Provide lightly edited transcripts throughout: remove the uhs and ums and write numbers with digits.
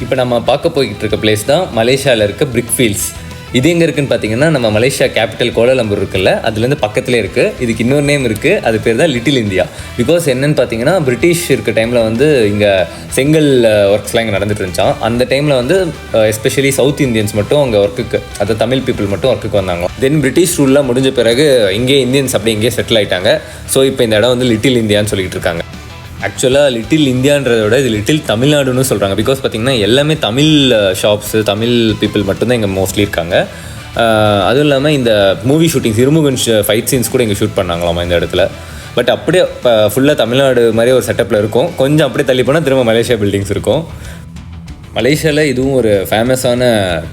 இப்போ நம்ம பார்க்க போய்கிட்டு இருக்க பிளேஸ் தான் மலேசியாவில் இருக்க பிரிக் ஃபீல்ட்ஸ். இது எங்கே இருக்குதுன்னு பார்த்தீங்கன்னா, நம்ம மலேசியா கேபிட்டல் கோலாலம்பூர் இருக்குல்ல, அதுலேருந்து பக்கத்துலேயே இருக்குது. இதுக்கு இன்னொரு நேம் இருக்குது, அது பேர் தான் லிட்டில் இந்தியா. பிகாஸ் என்னென்னு பார்த்தீங்கன்னா, பிரிட்டிஷ் இருக்க டைமில் வந்து இங்கே செங்கல் ஒர்க்ஸ்லாம் இங்கே நடந்துட்டு இருந்துச்சான். அந்த டைமில் வந்து எஸ்பெஷலி சவுத் இந்தியன்ஸ் மட்டும் அங்கே ஒர்க்குக்கு, அது தமிழ் பீப்புள் மட்டும் ஒர்க்குக்கு வந்தாங்க. தென் பிரிட்டிஷ் ரூல்லாம் முடிஞ்ச பிறகு இங்கே இந்தியன்ஸ் அப்படி இங்கேயே செட்டில் ஆகிட்டாங்க. ஸோ இப்போ இந்த இடம் வந்து லிட்டில் இந்தியான்னு சொல்லிட்டு இருக்காங்க. ஆக்சுவலாக லிட்டில் இந்தியான்றதை விட இது லிட்டில் தமிழ்நாடுன்னு சொல்கிறாங்க. பிகாஸ் பார்த்திங்கன்னா எல்லாமே தமிழ் ஷாப்ஸு, தமிழ் பீப்புள் மட்டும்தான் இங்கே மோஸ்ட்லி இருக்காங்க. அதுவும் இல்லாமல் இந்த movie shootings, Iru Mugan fight scenes கூட இங்கே ஷூட் பண்ணாங்களாமா இந்த இடத்துல. பட் அப்படியே இப்போ ஃபுல்லாக தமிழ்நாடு மாதிரி ஒரு செட்டப்பில் இருக்கும். கொஞ்சம் அப்படியே தள்ளி போனால் திரும்ப மலேசியா பில்டிங்ஸ் இருக்கும். மலேசியாவில் இதுவும் ஒரு ஃபேமஸான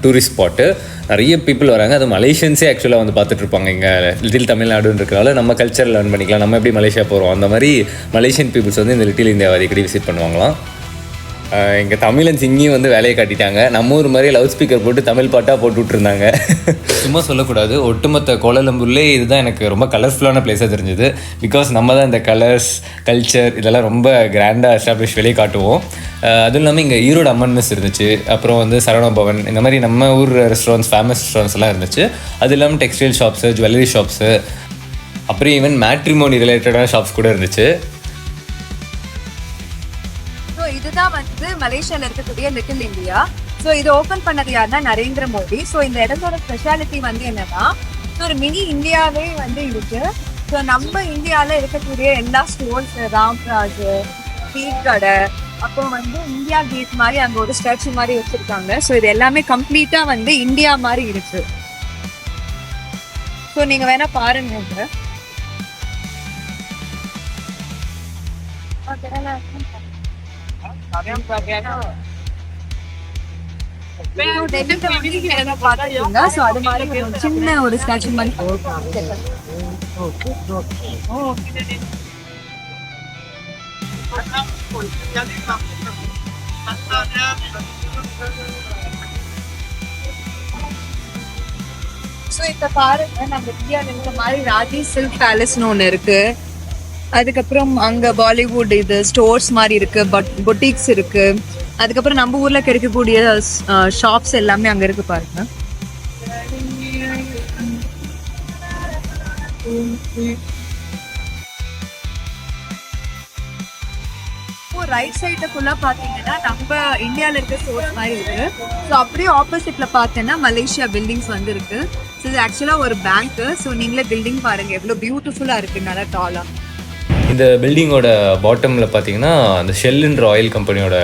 டூரிஸ்ட் ஸ்பாட்டு. நிறைய பீப்புள் வராங்க. அது மலேசியன்ஸே ஆக்சுவலாக வந்து பார்த்துட்ருப்பாங்க. இங்கே லிட்டில் தமிழ்நாடுன்னு இருக்கிறனால நம்ம கல்ச்சர் லேர்ன் பண்ணிக்கலாம். நம்ம எப்படி மலேசியா போகிறோம், அந்த மாதிரி மலேசியன் பீப்புள்ஸ் வந்து இந்த லிட்டில் இந்தியாவை அடிக்கடி விசிட் பண்ணுவாங்களாம். இங்கே தமிழன்ஸ் இங்கேயும் வந்து வேலையை காட்டிட்டாங்க. நம்ம ஊர் மாதிரி லவுட் ஸ்பீக்கர் போட்டு தமிழ் பாட்டாக போட்டு விட்ருந்தாங்க. சும்மா சொல்லக்கூடாது, ஒட்டுமொத்த கோலாலம்பூர்லேயே இதுதான் எனக்கு ரொம்ப கலர்ஃபுல்லான பிளேஸாக தெரிஞ்சுது. பிகாஸ் நம்ம தான் இந்த கலர்ஸ், கல்ச்சர் இதெல்லாம் ரொம்ப கிராண்டாக எஸ்டாப்ளிஷ் வெளியே காட்டுவோம். அதுவும் இல்லாமல் இங்கே ஈரோடு அம்மன் மெஸ் இருந்துச்சு. அப்புறம் வந்து சரவண பவன், இந்த மாதிரி நம்ம ஊர் ரெஸ்டாரண்ட்ஸ், ஃபேமஸ் ரெஸ்டாரண்ட்ஸ் எல்லாம் இருந்துச்சு. அது இல்லாமல் டெக்ஸ்டைல் ஷாப்ஸு, ஜுவல்லரி ஷாப்ஸு, அப்புறம் ஈவன் மேட்ரிமோனி ரிலேட்டடான ஷாப்ஸ் கூட இருந்துச்சு. இதுதான் வந்து மலேசியால இருக்கக்கூடிய லிட்டில் இந்தியா. ஸோ இது ஓபன் பண்ணது யாருன்னா நரேந்திர மோடி. ஸோ இந்த இடத்தோட ஸ்பெஷாலிட்டி வந்து என்னன்னா, ஒரு மினி இந்தியாவே வந்து இருக்கு. ஸோ நம்ம இந்தியாவில் இருக்கக்கூடிய எல்லா ஸ்டோர்ஸ், ராம்ராஜ், ஸ்வீட் கடை, அப்புறம் வந்து இந்தியா கேட் மாதிரி அங்கே ஒரு ஸ்டாச்சு மாதிரி வச்சிருக்காங்க. ஸோ இது எல்லாமே கம்ப்ளீட்டா வந்து இந்தியா மாதிரி இருக்கு. ஸோ நீங்க வேணா பாருங்க. சின்ன ஒரு ஸ்டாச்சு மாதிரி. ஸோ இப்ப பாருங்க, நம்ம இந்தியாவில் இருக்க மாதிரி ராஜி சில்க் பேலஸ்னு ஒன்று இருக்கு. அதுக்கப்புறம் அங்க பாலிவுட் இது ஸ்டோர்ஸ் மாதிரி இருக்கு, பொட்டிக்ஸ் இருக்கு. அதுக்கப்புறம் நம்ம ஊர்ல கிடைக்கக்கூடிய ஷாப்ஸ் எல்லாமே அங்க இருக்கு பாருங்க. ரைட் சைட்ல ஃபுல்லா பாத்தீங்கன்னா நம்ம இந்தியால இருக்க ஸ்டோர்ஸ் மாதிரி இருக்கு. ஸோ அப்படியே ஆப்போசிட்ல பார்த்தேன்னா மலேசியா பில்டிங்ஸ் வந்து இருக்கு. ஸோ இது ஆக்சுவலா ஒரு பேங்க். ஸோ நீங்களே பில்டிங் பாருங்க, எவ்வளவு பியூட்டிஃபுல்லா இருக்கு, நல்லா டாலா. இந்த பில்டிங்கோட பாட்டமில் பார்த்தீங்கன்னா அந்த ஷெல்லுன்ற ஆயில் கம்பெனியோட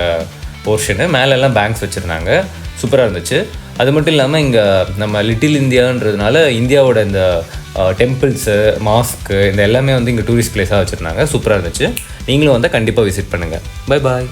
போர்ஷனு, மேலெல்லாம் பேங்க்ஸ் வச்சுருந்தாங்க. சூப்பராக இருந்துச்சு. அது மட்டும் இல்லாமல் இங்கே நம்ம லிட்டில் இந்தியான்றதுனால இந்தியாவோட இந்த டெம்பிள்ஸு, மாஸ்க்கு, இந்த எல்லாமே வந்து இங்கே டூரிஸ்ட் பிளேஸாக வச்சுருந்தாங்க. சூப்பராக இருந்துச்சு. நீங்களும் வந்து கண்டிப்பாக விசிட் பண்ணுங்கள். Bye bye.